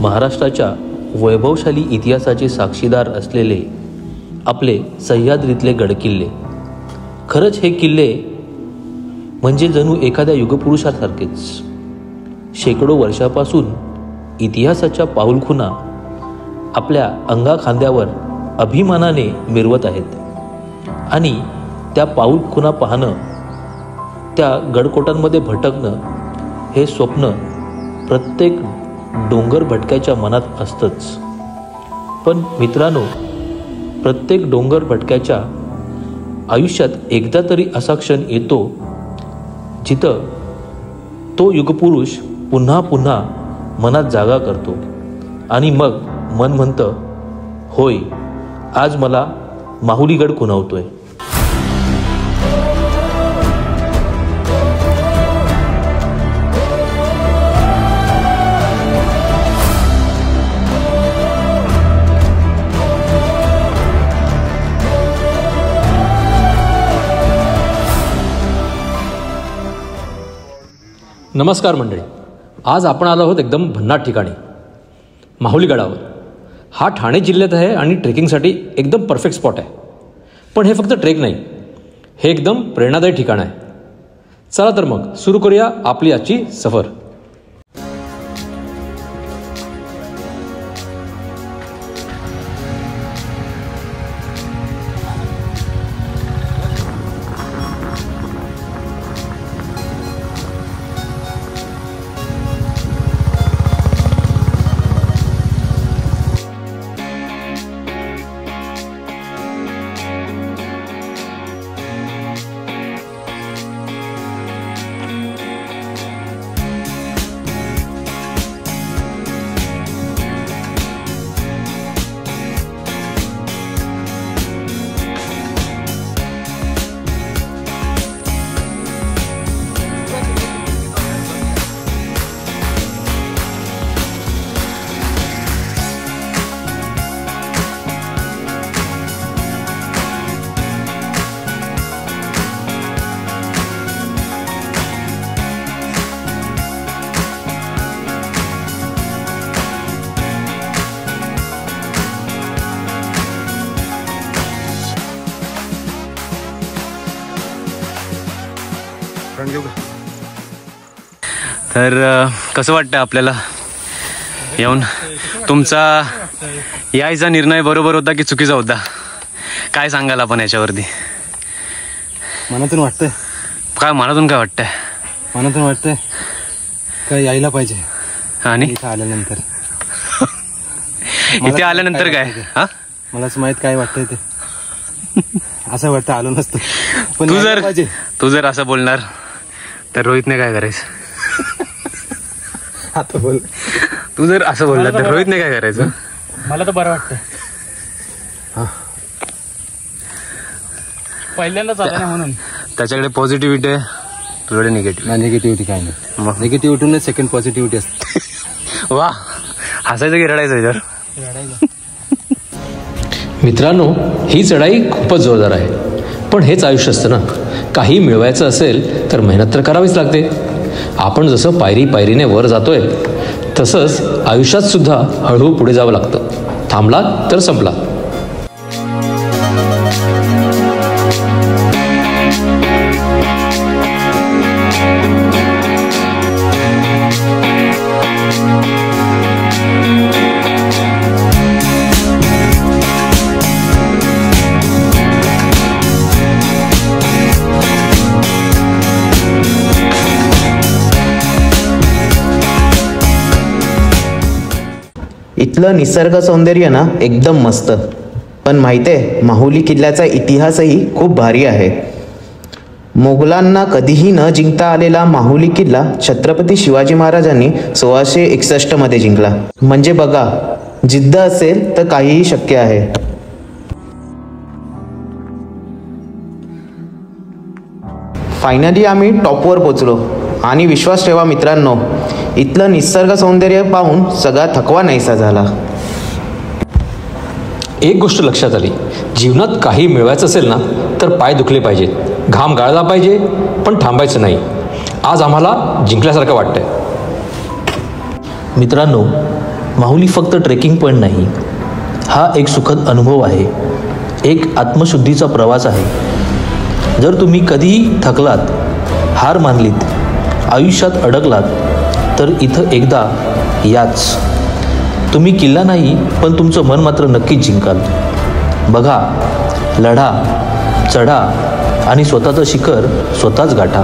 महाराष्ट्राच्या वैभवशाली इतिहासाचे साक्षीदार असलेले आपले सह्याद्रीतले गडकिल्ले. खरंच हे किल्ले म्हणजे जणू एखाद्या युगपुरुषासारखेच. शेकडो वर्षापासून इतिहासाच्या पाऊलखुणा आपल्या अंगाखांद्यावर अभिमानाने मिरवत आहेत आणि त्या पाऊलखुणा पाहणं, त्या गडकोटांमध्ये भटकणं हे स्वप्न प्रत्येक डोंगर भटक्याच्या मनात असतंच. पण मित्रांनो, प्रत्येक डोंगर भटक्याच्या आयुष्यात एकदा तरी असा क्षण येतो जिथं तो युगपुरुष पुन्हा पुन्हा मनात जागा करतो आणि मग मन म्हणतं, होय, आज मला माहुलीगड खुणावतोय. नमस्कार मंडळी, आज आपण आलो आहोत एकदम भन्नाट ठिकाणी, माहुली गडावर. हा ठाणे जिल्ह्यात आहे आणि ट्रेकिंगसाठी एकदम परफेक्ट स्पॉट आहे. पण हे फक्त ट्रेक नाही, हे एकदम प्रेरणादायी ठिकाण आहे. चला तर मग सुरू करूया आपली आजची सफर. तर कसं वाटतं आपल्याला येऊन? तुमचा यायचा निर्णय बरोबर होता की चुकीचा होता? काय सांगाल आपण याच्यावरती? मनातून वाटतंय. काय मनातून काय वाटतंय? मनातून वाटतंय काय यायला पाहिजे. आणि इथे आल्यानंतर इथे आल्यानंतर काय? हा, मलाच माहित काय वाटतंय ते. असं वाटतं आलो नसतं. पण तू जर असं बोलणार तर रोहितने काय करायचं? आता बोल. तू जर असं बोलला तर रोहितने काय करायचं? मला तर बरं वाटतं. पहिल्यांदाच आला ना म्हणून. त्याच्याकडे पॉझिटिव्हिटी आहे, तुझ्याकडे निगेटिव्ह. निगेटिव्हिटी काय नाही. निगेटिव्हिटीने सेकंड पॉझिटिव्हिटी असते. वा, हसायचं की रडायचं याच्यावर? मित्रांनो, ही चढाई खूपच जोरदार आहे. पण हेच आयुष्य असतं ना. काही मिळवायचं असेल तर मेहनत तर करावीच लागते. आपण जसं पायरी पायरीने वर जातोय तसंच आयुष्यात सुद्धा हळूहळू पुढे जावं लागतं. थांबला तर संपला. इथलं निसर्ग सौंदर्य ना एकदम मस्त. पण माहितीये, माहुली किल्ल्याचा इतिहासही खूप भारी आहे. मोगलांना कधीही न जिंकता आलेला माहुली किल्ला छत्रपती शिवाजी महाराजांनी 1661 मध्ये जिंकला. म्हणजे बघा, जिद्द असेल तर काहीही शक्य आहे. फायनली आम्ही टॉपवर पोचलो आणि विश्वास ठेवा मित्रांनो, इथलं निसर्ग सौंदर्य पाहून सगळा थकवा नाहीसा झाला. एक गोष्ट लक्षात आली, जीवनात काही मिळवायचं असेल ना तर पाय दुखले पाहिजेत, घाम गाळला पाहिजे, पण थांबायचं नाही. आज आम्हाला जिंकल्यासारखं वाटतंय. मित्रांनो, माहुली फक्त ट्रेकिंग पॉईंट नाही, हा एक सुखद अनुभव आहे, एक आत्मशुद्धीचा प्रवास आहे. जर तुम्ही कधीही थकलात, हार मानलीत, आयुष्यात अडकलात, तर इथं एकदा याच. तुम्ही किल्ला नाही, पण तुमचं मन मात्र नक्कीच जिंकाल. बघा, लढा, चढा आणि स्वतःचं शिखर स्वतःच गाठा.